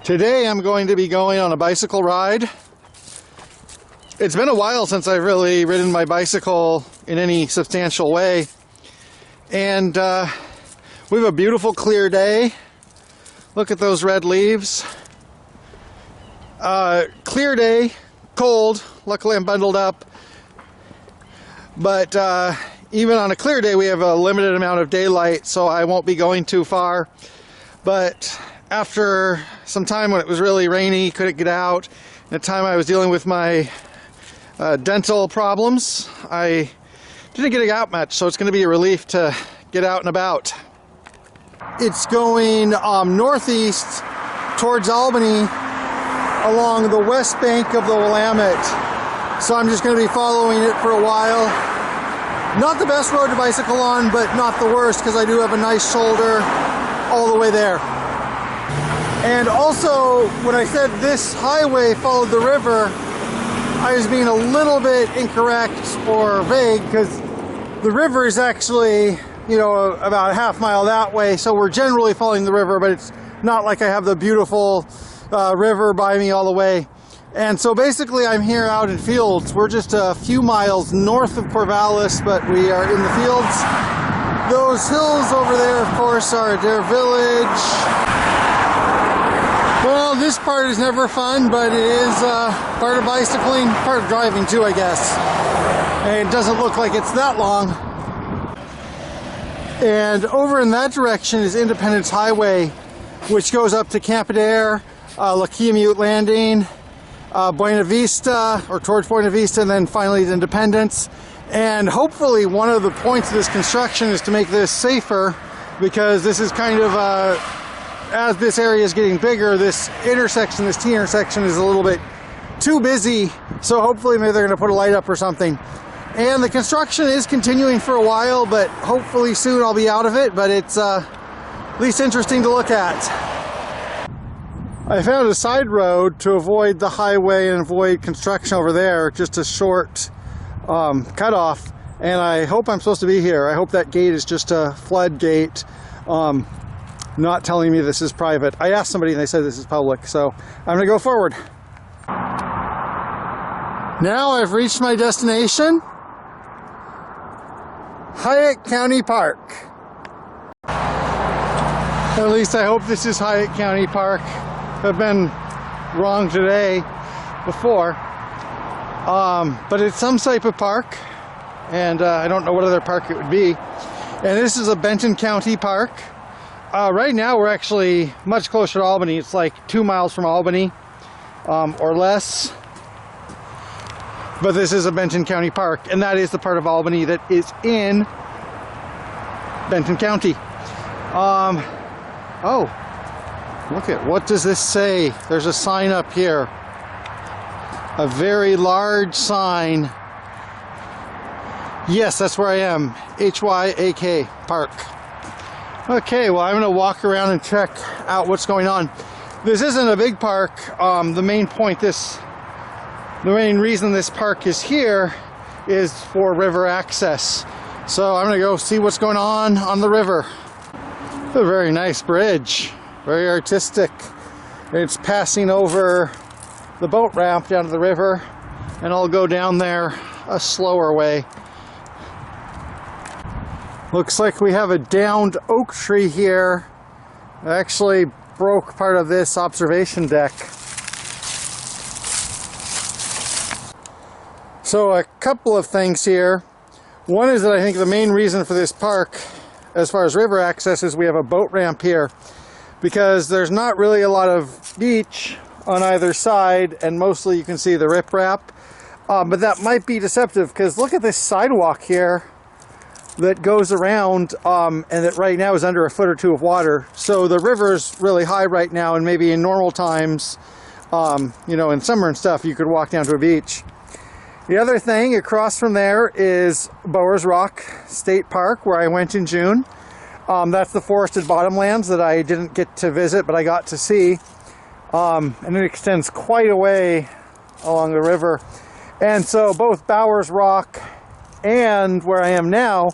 Today I'm going to be going on a bicycle ride. It's been a while since I've really ridden my bicycle in any substantial way. And we have a beautiful clear day. Look at those red leaves. Clear day, cold. Luckily I'm bundled up. But even on a clear day we have a limited amount of daylight, so I won't be going too far. But after some time when it was really rainy, couldn't get out, and the time I was dealing with my dental problems, I didn't get out much, so it's going to be a relief to get out and about. It's going northeast towards Albany along the west bank of the Willamette, so I'm just going to be following it for a while. Not the best road to bicycle on, but not the worst, because I do have a nice shoulder all the way there. And also, when I said this highway followed the river, I was being a little bit incorrect or vague, because the river is actually, you know, about a half mile that way, so we're generally following the river, but it's not like I have the beautiful river by me all the way. And so basically I'm here out in fields. We're just a few miles north of Corvallis, but we are in the fields. Those hills over there, of course, are Adair Village. Well, this part is never fun, but it is part of bicycling, part of driving too, I guess. And it doesn't look like it's that long. And over in that direction is Independence Highway, which goes up to Camp Adair, La Quimute Landing, Buena Vista, or towards Buena Vista, and then finally to Independence. And hopefully one of the points of this construction is to make this safer, because this is kind of as this area is getting bigger, this intersection, this T intersection, is a little bit too busy, so hopefully maybe they're going to put a light up or something. And the construction is continuing for a while, but hopefully soon I'll be out of it, but it's at least interesting to look at. I found a side road to avoid the highway and avoid construction over there, just a short cutoff, and I hope I'm supposed to be here. I hope that gate is just a flood gate, not telling me this is private. I asked somebody and they said this is public, so I'm gonna go forward. Now I've reached my destination, Hyak County Park. At least I hope this is Hyak County Park. I've been wrong today before, but it's some type of park, and I don't know what other park it would be. And this is a Benton County Park. Right now we're actually much closer to Albany. It's like 2 miles from Albany or less. But this is a Benton County Park, and that is the part of Albany that is in Benton County. Oh, look at, what does this say? There's a sign up here. A very large sign. Yes, that's where I am. Hyak Park. Okay, well, I'm going to walk around and check out what's going on. This isn't a big park. The main reason this park is here is for river access. So I'm going to go see what's going on the river. A very nice bridge, very artistic. It's passing over the boat ramp down to the river, and I'll go down there a slower way. Looks like we have a downed oak tree here. I actually broke part of this observation deck. So a couple of things here. One is that I think the main reason for this park, as far as river access, is we have a boat ramp here, because there's not really a lot of beach on either side, and mostly you can see the riprap. But that might be deceptive, because look at this sidewalk here that goes around, and that right now is under a foot or two of water. So the river's really high right now, and maybe in normal times, you know, in summer and stuff, you could walk down to a beach. The other thing across from there is Bowers Rock State Park, where I went in June. That's the forested bottomlands that I didn't get to visit, but I got to see. And it extends quite a way along the river. And so both Bowers Rock and where I am now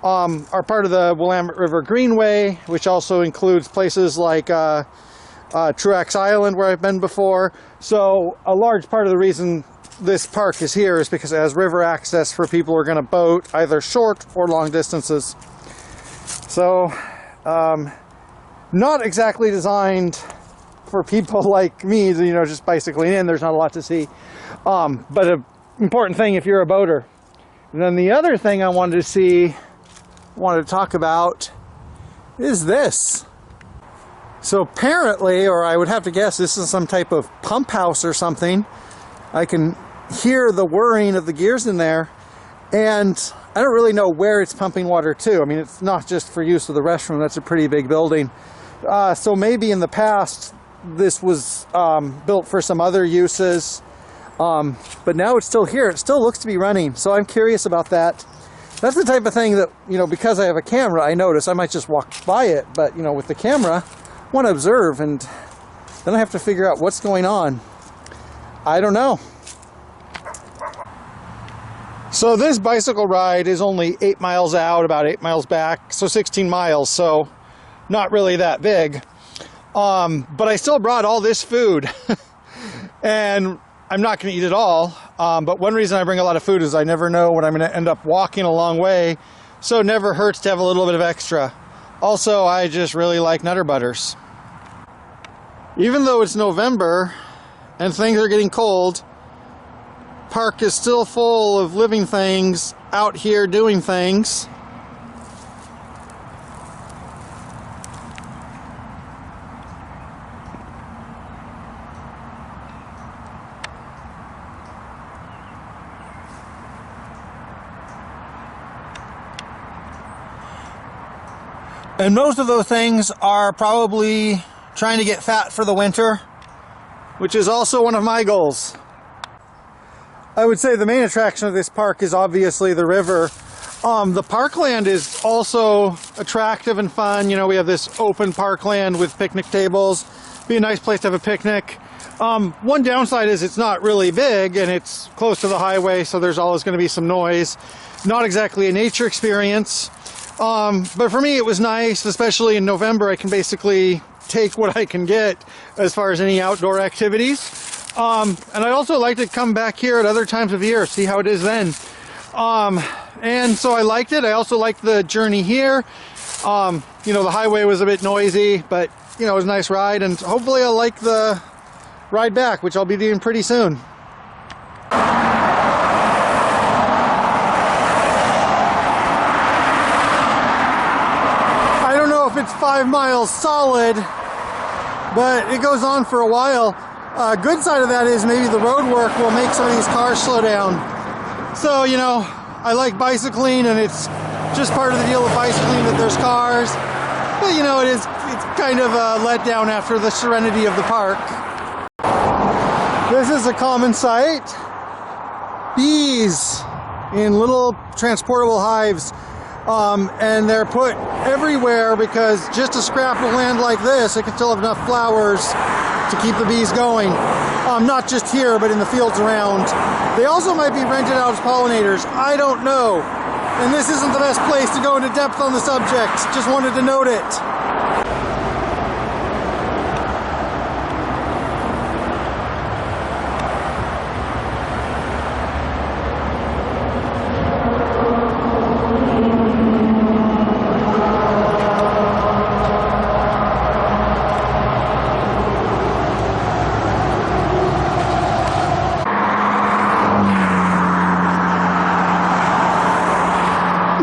are part of the Willamette River Greenway, which also includes places like Truax Island, where I've been before. So a large part of the reason this park is here is because it has river access for people who are going to boat either short or long distances. So not exactly designed for people like me, you know, just bicycling in. There's not a lot to see, but an important thing if you're a boater. And then the other thing I wanted to talk about is this. So apparently, or I would have to guess, this is some type of pump house or something. I can hear the whirring of the gears in there, and I don't really know where it's pumping water to. I mean, it's not just for use of the restroom. That's a pretty big building. So maybe in the past this was built for some other uses, but now it's still here. It still looks to be running, so I'm curious about that. That's the type of thing that, you know, because I have a camera, I notice. I might just walk by it, but, you know, with the camera, I want to observe, and then I have to figure out what's going on. I don't know. So this bicycle ride is only 8 miles out, about 8 miles back, so 16 miles, so not really that big. But I still brought all this food, and I'm not going to eat it all. But one reason I bring a lot of food is I never know when I'm going to end up walking a long way, so it never hurts to have a little bit of extra. Also, I just really like Nutter Butters. Even though it's November and things are getting cold, park is still full of living things out here doing things. And most of those things are probably trying to get fat for the winter, which is also one of my goals. I would say the main attraction of this park is obviously the river. The parkland is also attractive and fun. You know, we have this open parkland with picnic tables. Be a nice place to have a picnic. One downside is it's not really big and it's close to the highway, so there's always going to be some noise. Not exactly a nature experience. But for me it was nice, especially in November. I can basically take what I can get as far as any outdoor activities. And I also like to come back here at other times of year, see how it is then. And so I liked it. I also liked the journey here. You know, the highway was a bit noisy, but you know, it was a nice ride, and hopefully I'll like the ride back, which I'll be doing pretty soon. It's 5 miles solid, but it goes on for a while. Good side of that is maybe the road work will make some of these cars slow down. So, you know, I like bicycling, and it's just part of the deal with bicycling that there's cars. But, you know, it's kind of a letdown after the serenity of the park. This is a common sight. Bees in little transportable hives. And they're put everywhere because just a scrap of land like this, it can still have enough flowers to keep the bees going. Not just here, but in the fields around. They also might be rented out as pollinators. I don't know. And this isn't the best place to go into depth on the subject. Just wanted to note it.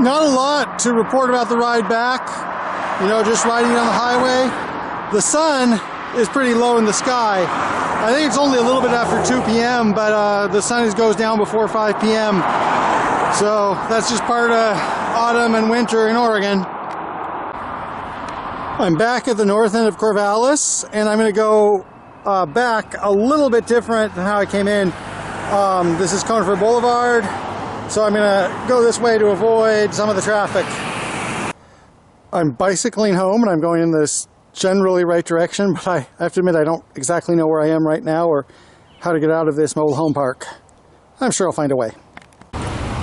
Not a lot to report about the ride back, you know, just riding on the highway. The sun is pretty low in the sky. I think it's only a little bit after 2 p.m., but the sun goes down before 5 p.m. So that's just part of autumn and winter in Oregon. I'm back at the north end of Corvallis, and I'm going to go back a little bit different than how I came in. This is Conifer Boulevard. So I'm going to go this way to avoid some of the traffic. I'm bicycling home, and I'm going in this generally right direction, but I have to admit I don't exactly know where I am right now or how to get out of this mobile home park. I'm sure I'll find a way.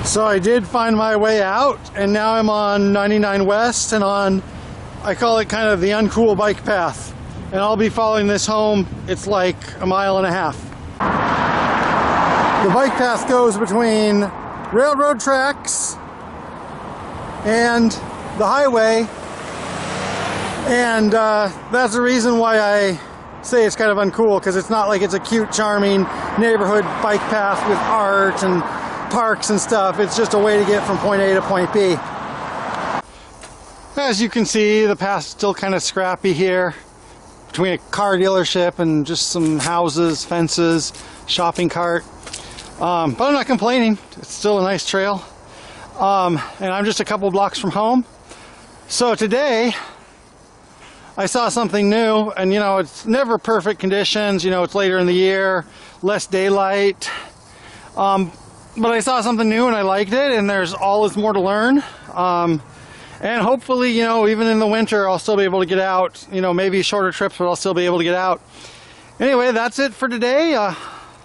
So I did find my way out, and now I'm on 99 West and on, I call it kind of the uncool bike path. and I'll be following this home. It's like a mile and a half. The bike path goes between railroad tracks and the highway, and that's the reason why I say it's kind of uncool, because it's not like it's a cute, charming neighborhood bike path with art and parks and stuff. It's just a way to get from point A to point B. As you can see, the path's still kind of scrappy here between a car dealership and just some houses, fences, shopping cart. But I'm not complaining. It's still a nice trail. And I'm just a couple blocks from home. So today, I saw something new, and you know, it's never perfect conditions. You know, it's later in the year, less daylight. But I saw something new and I liked it, and there's always more to learn. And hopefully, you know, even in the winter, I'll still be able to get out. You know, maybe shorter trips, but I'll still be able to get out. Anyway, that's it for today.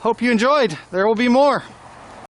Hope you enjoyed. There will be more.